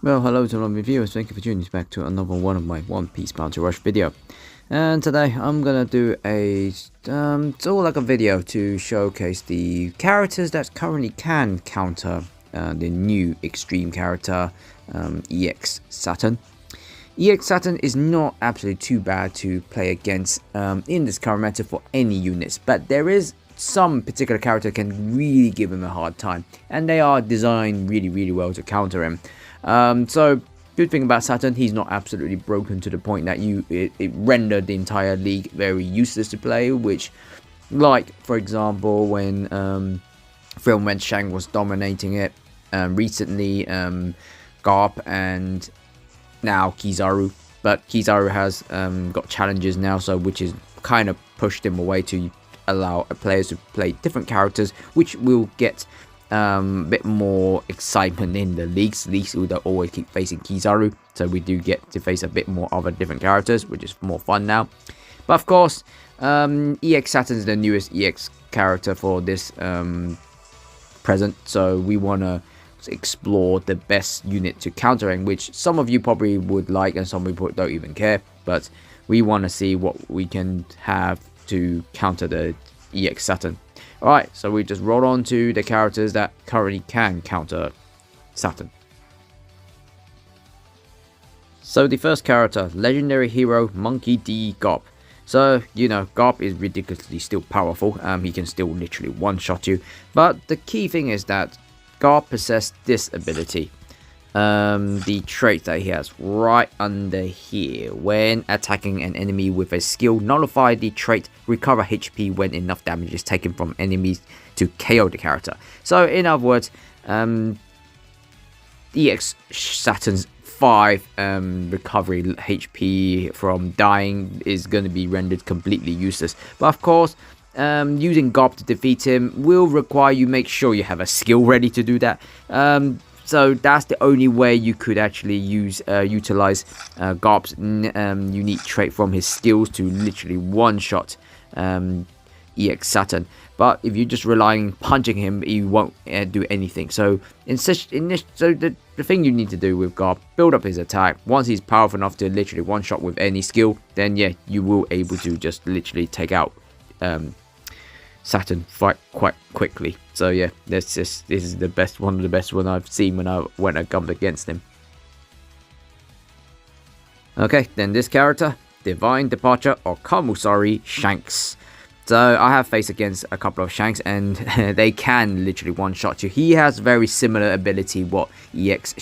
Well, hello to all of my viewers, thank you for tuning back to another one of my One Piece Bounty Rush video. And today I'm gonna do it's all like a video to showcase the characters that currently can counter the new extreme character, EX Saturn. EX Saturn is not absolutely too bad to play against in this current meta for any units, but there is some particular character can really give him a hard time, and they are designed really well to counter him. So good thing about Saturn, he's not absolutely broken to the point that it rendered the entire league very useless to play, which, like for example when Film Red Shank was dominating it recently, Garp and now Kizaru, but Kizaru has got challenges now, so which is kind of pushed him away to allow players to play different characters, which will get a bit more excitement in the leagues. Leagues will always keep facing Kizaru, so we do get to face a bit more other different characters, which is more fun now. But of course, EX Saturn is the newest EX character for this present, so we want to explore the best unit to counter him, which some of you probably would like and some people don't even care, but we want to see what we can have to counter the EX Saturn. Alright, so we just roll on to the characters that currently can counter Saturn. So the first character, legendary hero Monkey D. Garp. So, you know, Garp is ridiculously still powerful. He can still literally one-shot you. But the key thing is that Garp possesses this ability. The trait that he has right under here. When attacking an enemy with a skill, nullify the trait, recover HP when enough damage is taken from enemies to KO the character. So in other words, EX Saturn's 5 recovery HP from dying is going to be rendered completely useless. But of course, using Garp to defeat him will require you make sure you have a skill ready to do that. So that's the only way you could actually utilize Garp's unique trait from his skills to literally one-shot EX Saturn. But if you're just relying on punching him, he won't do anything. So the thing you need to do with Garp, build up his attack. Once he's powerful enough to literally one-shot with any skill, then yeah, you will able to just literally take out Saturn quite quickly. So yeah, this is the best, one of the best one I've seen when I went up against him. Okay, then this character, Divine Departure or Kamusari Shanks. So I have faced against a couple of Shanks and they can literally one-shot you. He has very similar ability what EX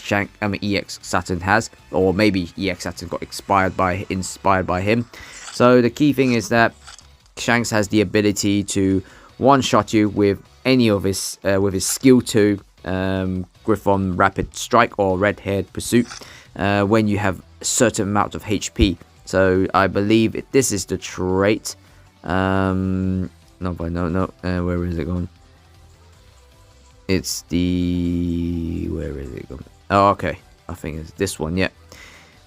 Saturn has, or maybe EX Saturn got inspired by him. So the key thing is that Shanks has the ability to one-shot you with any of his skill 2, Griffon Rapid Strike or Red Haired Pursuit, when you have a certain amount of HP. So I believe this is the trait. No, where is it gone? It's the, where is it gone? Oh, okay, I think it's this one. Yeah.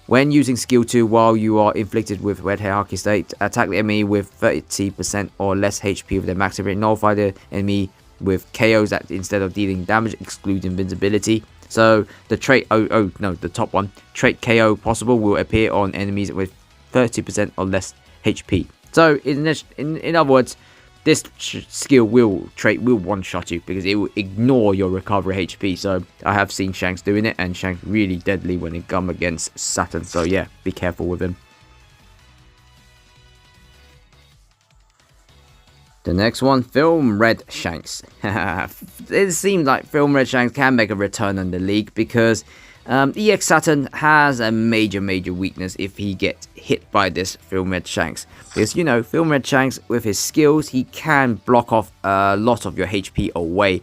When using skill 2 while you are inflicted with Red Hair Hockey State, attack the enemy with 30% or less HP with the max rate. Nullify the enemy with KOs that instead of dealing damage, exclude invincibility. So the trait, the top one, trait KO possible will appear on enemies with 30% or less HP. So in other words, this trait will one-shot you because it will ignore your recovery HP. So I have seen Shanks doing it, and Shanks really deadly when it comes against Saturn. So yeah, be careful with him. The next one, Film Red Shanks. It seems like Film Red Shanks can make a return in the league because EX Saturn has a major weakness if he gets hit by this Film Red Shanks. Because, you know, Film Red Shanks, with his skills, he can block off a lot of your HP away.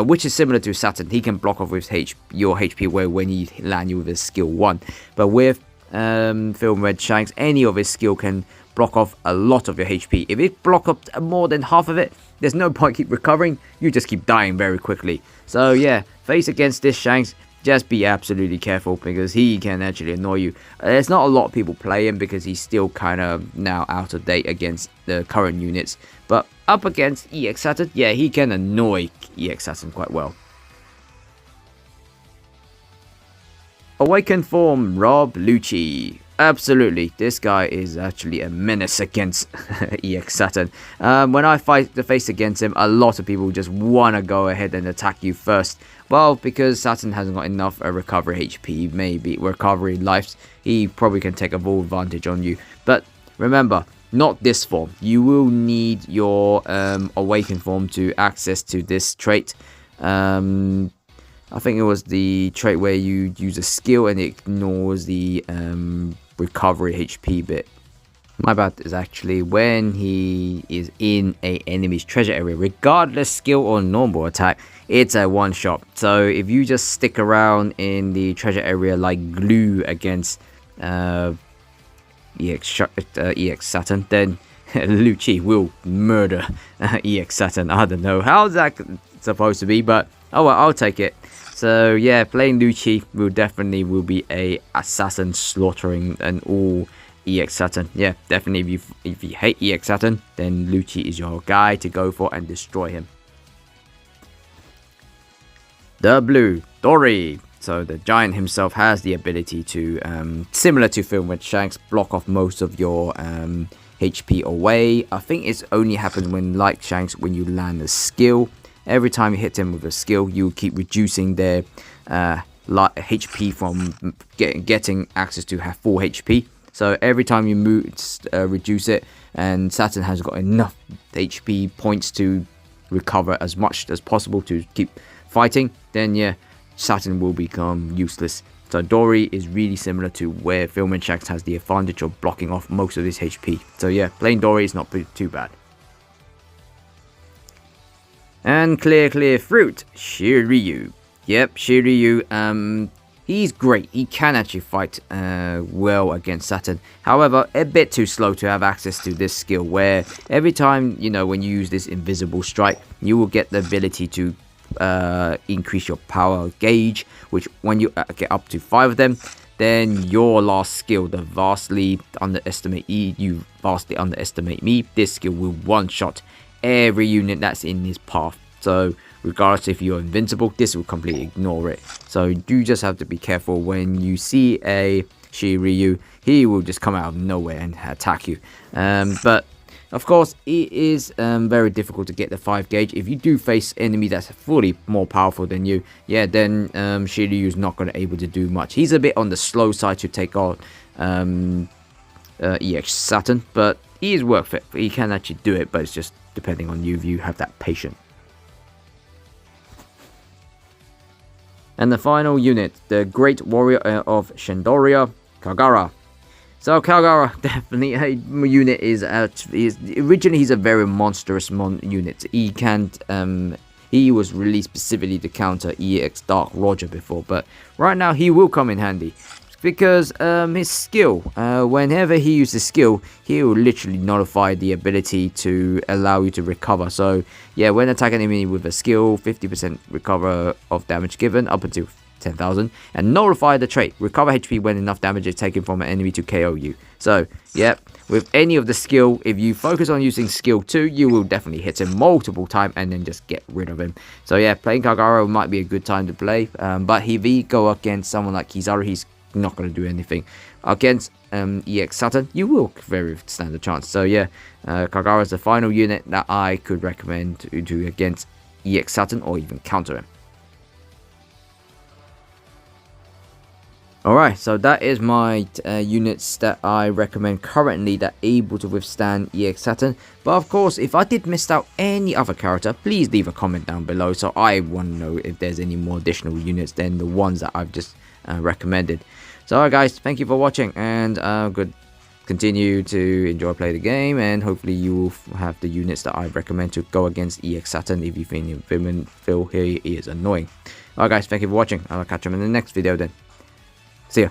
Which is similar to Saturn. He can block off with your HP away when he land you with his skill 1. But with Film Red Shanks, any of his skill can block off a lot of your HP. If it block up more than half of it, there's no point keep recovering. You just keep dying very quickly. So yeah, face against this Shanks, just be absolutely careful because he can actually annoy you. There's not a lot of people play him because he's still kind of now out of date against the current units. But up against EX Saturn, yeah, he can annoy EX Saturn quite well. Awakened form, Rob Lucci. Absolutely, this guy is actually a menace against EX Saturn. When I fight the face against him, a lot of people just want to go ahead and attack you first. Well, because Saturn hasn't got enough recovery HP, maybe recovery lives, he probably can take a full advantage on you. But remember, not this form. You will need your Awakened form to access to this trait. I think it was the trait where you use a skill and it ignores the recovery HP bit. My bad is actually when he is in a enemy's treasure area, regardless skill or normal attack, it's a one shot. So if you just stick around in the treasure area like glue against EX Saturn, then Lucci will murder EX Saturn. I don't know how's that supposed to be, but oh well, I'll take it. So yeah, playing Lucci will be a assassin slaughtering an all EX Saturn. Yeah, definitely if you hate EX Saturn, then Lucci is your guy to go for and destroy him. The blue, Dory. So the giant himself has the ability to, similar to Film with Shanks, block off most of your HP away. I think it only happens when, like Shanks, when you land a skill. Every time you hit him with a skill, you keep reducing their HP from getting access to have full HP. So every time you reduce it, and Saturn has got enough HP points to recover as much as possible to keep fighting, then yeah, Saturn will become useless. So Dory is really similar to where Film and Shanks has the advantage of blocking off most of his HP. So yeah, playing Dory is not too bad. And clear fruit, Shiryu. Yep, Shiryu, he's great. He can actually fight well against Saturn. However, a bit too slow to have access to this skill, where every time, you know, when you use this invisible strike, you will get the ability to increase your power gauge, which when you get up to 5 of them, then your last skill, you vastly underestimate me, this skill will one-shot every unit that's in his path. So regardless if you're invincible, this will completely ignore it. So you just have to be careful when you see a Shiryu. He will just come out of nowhere and attack you. But of course, it is very difficult to get the 5 gauge. If you do face enemy that's fully more powerful than you, yeah, then Shiryu is not going to able to do much. He's a bit on the slow side to take on EX Saturn, but he is worth it. He can actually do it, but it's just depending on you if you have that patience. And the final unit, the Great Warrior of Shendoria, Kagara. So Kagara, definitely a unit originally he's a very monstrous unit. He can't he was released specifically to counter EX Dark Roger before, but right now he will come in handy. Because his skill, whenever he uses skill, he will literally nullify the ability to allow you to recover. So yeah, when attacking enemy with a skill, 50% recover of damage given up until 10,000, and nullify the trait, recover HP when enough damage is taken from an enemy to KO you. So yeah, with any of the skill, if you focus on using skill 2, you will definitely hit him multiple times and then just get rid of him. So yeah, playing Kagara might be a good time to play, but if you go against someone like Kizaru, he's not going to do anything. Against EX Saturn, you will very stand a chance. So yeah, Kagara is the final unit that I could recommend to do against EX Saturn or even counter him. Alright, so that is my units that I recommend currently that are able to withstand EX Saturn. But of course, if I did miss out any other character, please leave a comment down below so I want to know if there's any more additional units than the ones that I've just recommended. So alright guys, thank you for watching, and continue to enjoy play the game, and hopefully you will have the units that I recommend to go against EX Saturn if you feel he is annoying. Alright guys, thank you for watching. I'll catch you in the next video then. See ya.